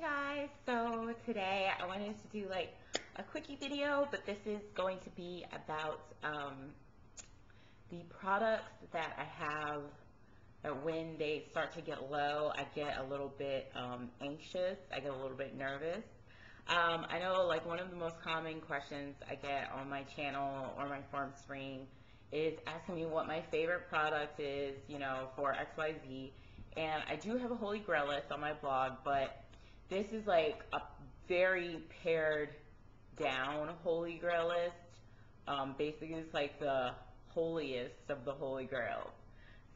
Guys, so today I wanted to do like a quickie video, but this is going to be about the products that I have that when they start to get low, I get a little bit anxious, I get a little bit nervous. I know like one of the most common questions I get on my channel or my forum screen is asking me what my favorite product is, for XYZ. And I do have a holy grail list on my blog, but this is like a very pared down holy grail list. Basically, it's like the holiest of the holy grails.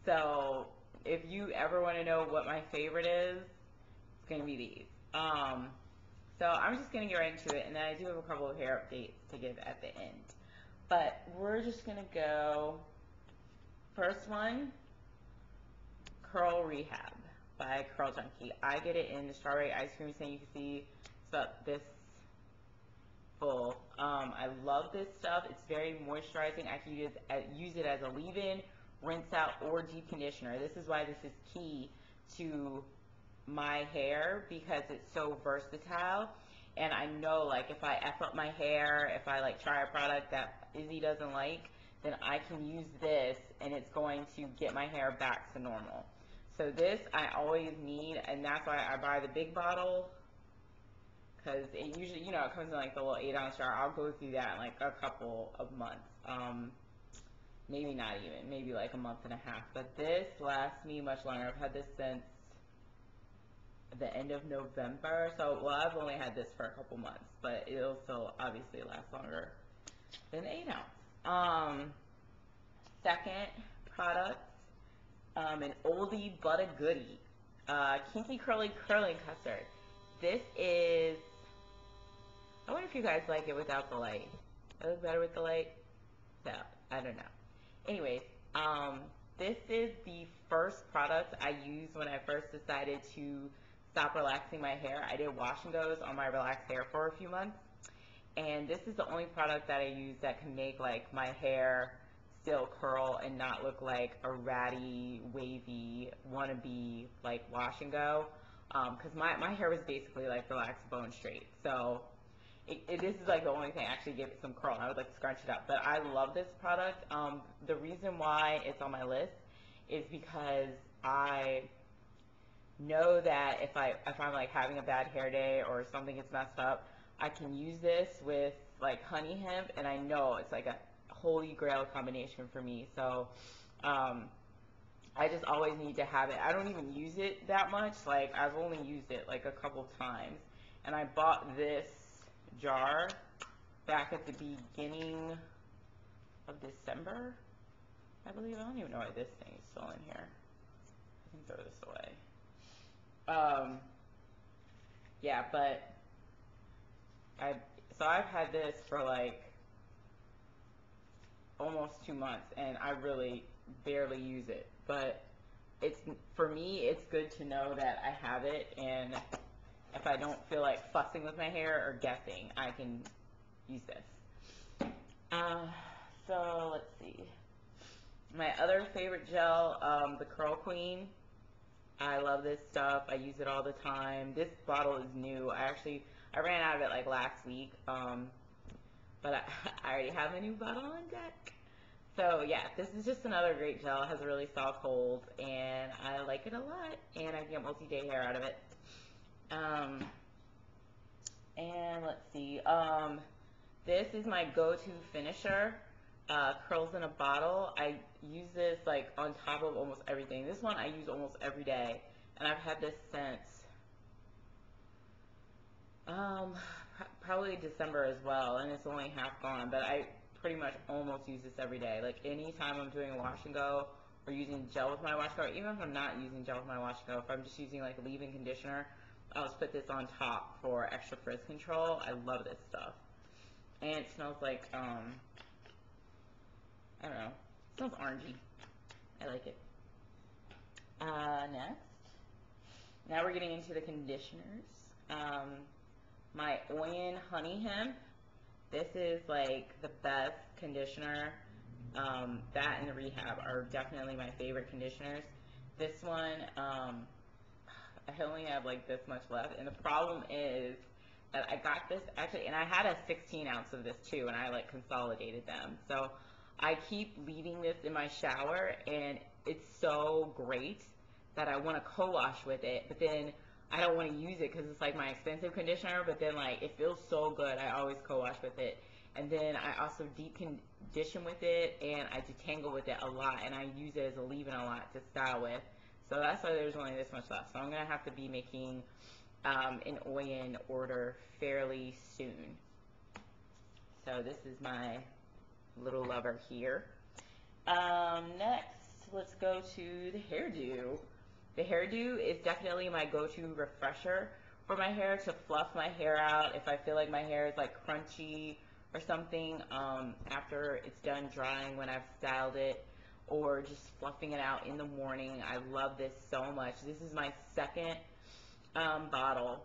So if you ever want to know what my favorite is, it's going to be these. So I'm just going to get right into it, and then I do have a couple of hair updates to give at the end. But we're just going to go, first one, Curl Rehab by Curl Junkie. I get it in the strawberry ice cream scent. You can see it's about this full. I love this stuff. It's very moisturizing. I can use it as a leave-in, rinse out, or deep conditioner. This is why this is key to my hair, because it's so versatile. And I know like if I F up my hair, if I like try a product that Izzy doesn't like, then I can use this and it's going to get my hair back to normal. So this I always need, and that's why I buy the big bottle, because it usually, it comes in like the little 8-ounce jar. I'll go through that in like a couple of months. Maybe not even, maybe like a month and a half. But this lasts me much longer. I've had this since the end of November. So, well, I've only had this for a couple months, but it'll still obviously last longer than 8-ounce. Second product, an oldie but a goodie, Kinky Curly Curling Custard. This is, I wonder if you guys like it without the light. It looks better with the light? No, I don't know. Anyways, this is the first product I used when I first decided to stop relaxing my hair. I did wash and goes on my relaxed hair for a few months, and this is the only product that I use that can make like my hair still curl and not look like a ratty, wavy, wannabe like wash and go. Because my hair was basically like relaxed bone straight. So this is like the only thing actually gave it some curl. I would like to scrunch it up. But I love this product. The reason why it's on my list is because I know that if I'm like having a bad hair day or something gets messed up, I can use this with like honey hemp, and I know it's like a holy grail combination for me. So I just always need to have it. I don't even use it that much. Like I've only used it like a couple times, and I bought this jar back at the beginning of December, I believe. I don't even know why this thing is still in here. I can throw this away. Yeah, but I've had this for like almost 2 months, and I really barely use it. But for me, it's good to know that I have it, and if I don't feel like fussing with my hair or guessing, I can use this. So let's see. My other favorite gel, the Curl Queen. I love this stuff. I use it all the time. This bottle is new. I ran out of it like last week, but I already have a new bottle on deck. So yeah, this is just another great gel. It has a really soft hold, and I like it a lot, and I get multi-day hair out of it. And let's see, this is my go-to finisher, curls in a bottle. I use this like on top of almost everything. This one I use almost every day, and I've had this since probably December as well, and it's only half gone, but I pretty much almost use this every day. Like anytime I'm doing a wash and go or using gel with my wash and go, even if I'm not using gel with my wash and go, if I'm just using like leave-in conditioner, I'll just put this on top for extra frizz control. I love this stuff. And it smells like, I don't know, it smells orangey. I like it. Next, now we're getting into the conditioners. My Oyin Honey Hemp. This is like the best conditioner. That and the Rehab are definitely my favorite conditioners. This one, I only have like this much left, and the problem is that I got this actually, and I had a 16 ounce of this too, and I like consolidated them. So I keep leaving this in my shower, and it's so great that I want to co-wash with it, but then I don't want to use it because it's like my expensive conditioner, but then like it feels so good. I always co-wash with it. And then I also deep condition with it, and I detangle with it a lot, and I use it as a leave-in a lot to style with. So that's why there's only this much left. So I'm going to have to be making an Oyin order fairly soon. So this is my little lover here. Next, let's go to the hairdo. The hairdo is definitely my go-to refresher for my hair to fluff my hair out if I feel like my hair is like crunchy or something after it's done drying when I've styled it, or just fluffing it out in the morning. I love this so much. This is my second bottle.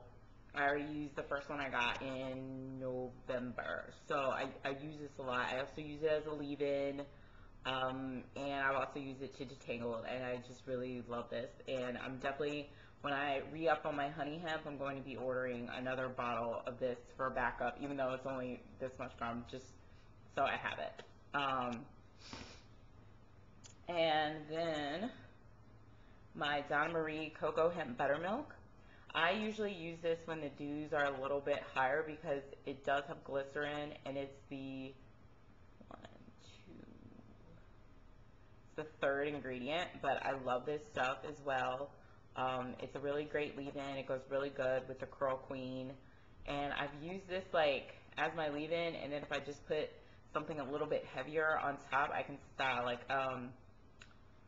I already used the first one I got in November, so I use this a lot. I also use it as a leave-in, and I've also used it to detangle, and I just really love this. And I'm definitely, when I re-up on my honey hemp, I'm going to be ordering another bottle of this for backup, even though it's only this much gum, just so I have it. And then my Donna Marie Cocoa Hemp Buttermilk. I usually use this when the dews are a little bit higher because it does have glycerin, and it's the the third ingredient, but I love this stuff as well. It's a really great leave-in. It goes really good with the Curl Queen, and I've used this like as my leave-in, and then if I just put something a little bit heavier on top, I can style like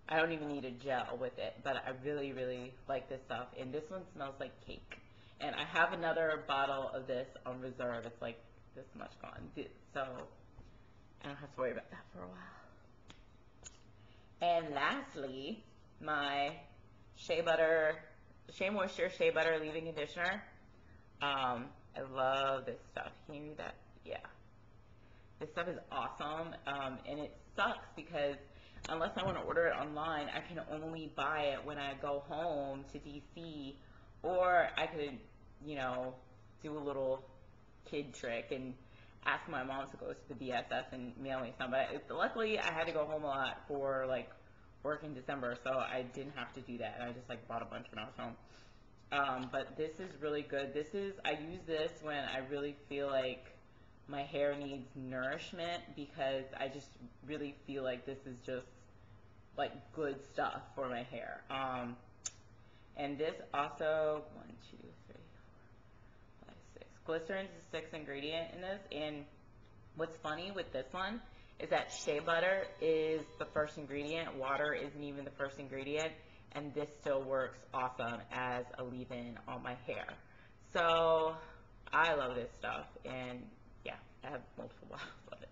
I don't even need a gel with it, but I really, really like this stuff. And this one smells like cake. And I have another bottle of this on reserve. It's like this much gone. So I don't have to worry about that for a while. And lastly, my Shea Moisture Shea Butter leave-in conditioner. I love this stuff. Can you read that? Yeah. This stuff is awesome. And it sucks because unless I want to order it online, I can only buy it when I go home to DC, or I could, you know, do a little kid trick and ask my mom to go to the BSS and mail me some. But luckily, I had to go home a lot for like work in December, so I didn't have to do that. I just like bought a bunch when I was home. But this is really good. I use this when I really feel like my hair needs nourishment, because I just really feel like this is just like good stuff for my hair. And this also, 1, 2, 3, 4, 5, 6. Glycerin is the 6th ingredient in this. And what's funny with this one is that shea butter is the first ingredient. Water isn't even the first ingredient. And this still works awesome as a leave-in on my hair. So I love this stuff. And yeah, I have multiple bottles of it.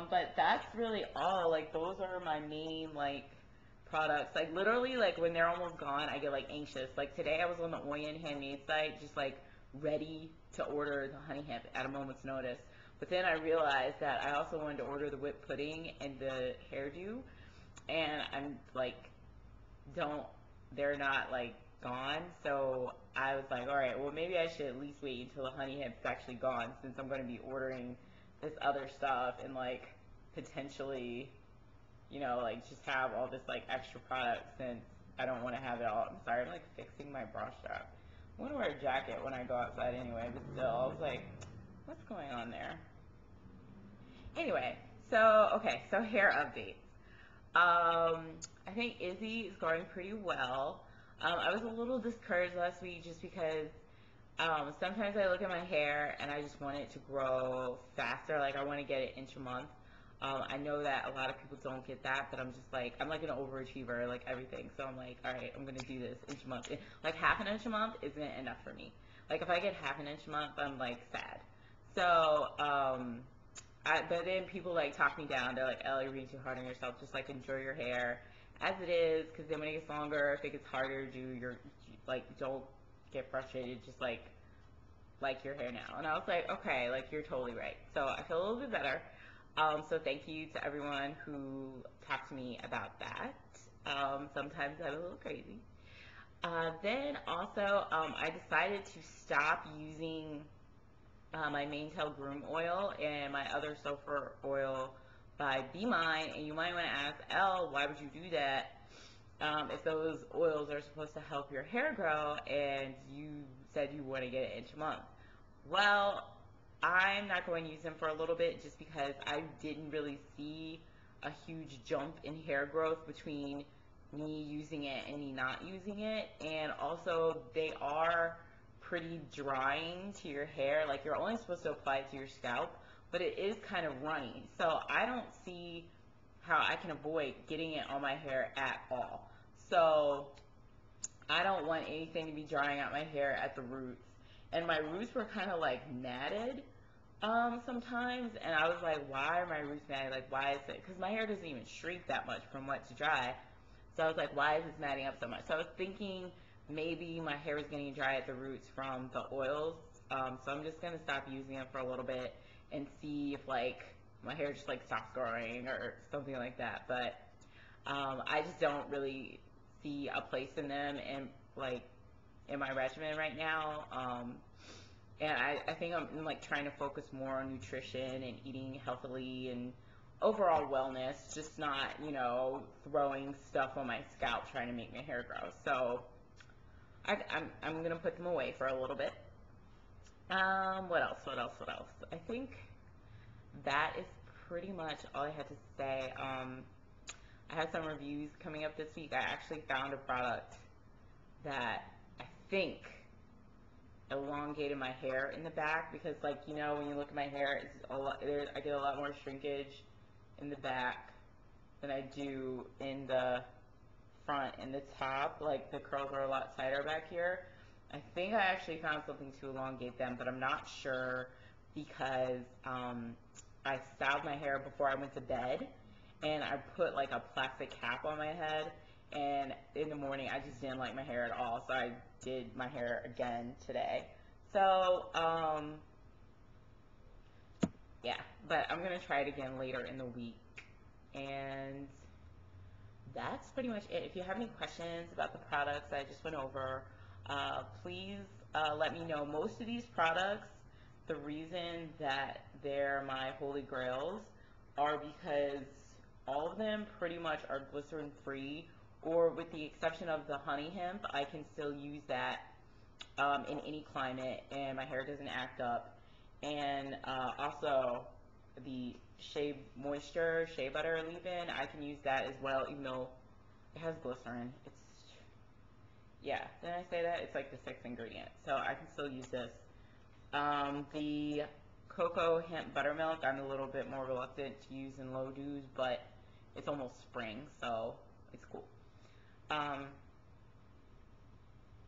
But that's really all. Like, those are my main, like, products. Like, literally, like, when they're almost gone, I get, like, anxious. Like, today I was on the Oyin Handmade site, just, like, ready to order the honey hemp at a moment's notice. But then I realized that I also wanted to order the whipped pudding and the hairdo. And I'm, like, they're not, like, gone. So I was like, all right, well, maybe I should at least wait until the honey hemp's actually gone, since I'm going to be ordering this other stuff and like potentially, you know, like just have all this like extra product, since I don't want to have it all. I'm sorry, I'm like fixing my bra strap. I want to wear a jacket when I go outside anyway, but still, I was like, what's going on there? Anyway, so hair updates. I think Izzy is going pretty well. I was a little discouraged last week just because sometimes I look at my hair and I just want it to grow faster. Like, I want to get it inch a month. I know that a lot of people don't get that, but I'm just like, I'm like an overachiever, like everything. So I'm like, all right, I'm going to do this inch a month. Like, half an inch a month isn't enough for me. Like, if I get half an inch a month, I'm like sad. So, but then people like talk me down. They're like, Ellie, you're being too hard on yourself. Just like enjoy your hair as it is, because then when it gets longer, if it gets harder to do, don't get frustrated. Just like your hair now. And I was like, okay, like you're totally right. So I feel a little bit better. So thank you to everyone who talked to me about that. Sometimes I'm a little crazy. Then also, I decided to stop using my Maintail Groom Oil and my other sulfur oil by Be Mine. And you might want to ask, Elle, why would you do that? If those oils are supposed to help your hair grow and you said you want to get it each month. Well, I'm not going to use them for a little bit just because I didn't really see a huge jump in hair growth between me using it and me not using it. And also, they are pretty drying to your hair. Like, you're only supposed to apply it to your scalp, but it is kind of runny. So I don't see how I can avoid getting it on my hair at all. So I don't want anything to be drying out my hair at the roots. And my roots were kind of like matted sometimes, and I was like, why are my roots matted? Like, why is it? Because my hair doesn't even shrink that much from wet to dry. So I was like, why is this matting up so much? So I was thinking maybe my hair was getting dry at the roots from the oils. So I'm just gonna stop using them for a little bit and see if like my hair just like stops growing or something like that. But I just don't really see a place in them and like in my regimen right now. And I think I'm like trying to focus more on nutrition and eating healthily and overall wellness, just not, throwing stuff on my scalp trying to make my hair grow. So I'm going to put them away for a little bit. What else? I think that is pretty much all I had to say. I have some reviews coming up this week. I actually found a product that I think elongated my hair in the back because, like, when you look at my hair, it's a lot. I get a lot more shrinkage in the back than I do in the front and the top. Like, the curls are a lot tighter back here. I think I actually found something to elongate them, but I'm not sure because I styled my hair before I went to bed, and I put like a plastic cap on my head, and in the morning I just didn't like my hair at all, so I did my hair again today. So yeah, but I'm gonna try it again later in the week. And that's pretty much it. If you have any questions about the products I just went over, please let me know. Most of these products, the reason that they're my holy grails are because all of them pretty much are glycerin free, or with the exception of the honey hemp, I can still use that in any climate and my hair doesn't act up. And also the Shea Butter leave-in, I can use that as well, even though it has glycerin. Yeah, didn't I say that? It's like the sixth ingredient, so I can still use this. The cocoa hemp buttermilk, I'm a little bit more reluctant to use in low dews, but it's almost spring, so it's cool. Yeah,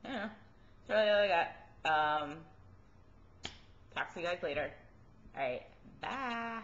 that's really all I got. Talk to you guys later. Alright, bye.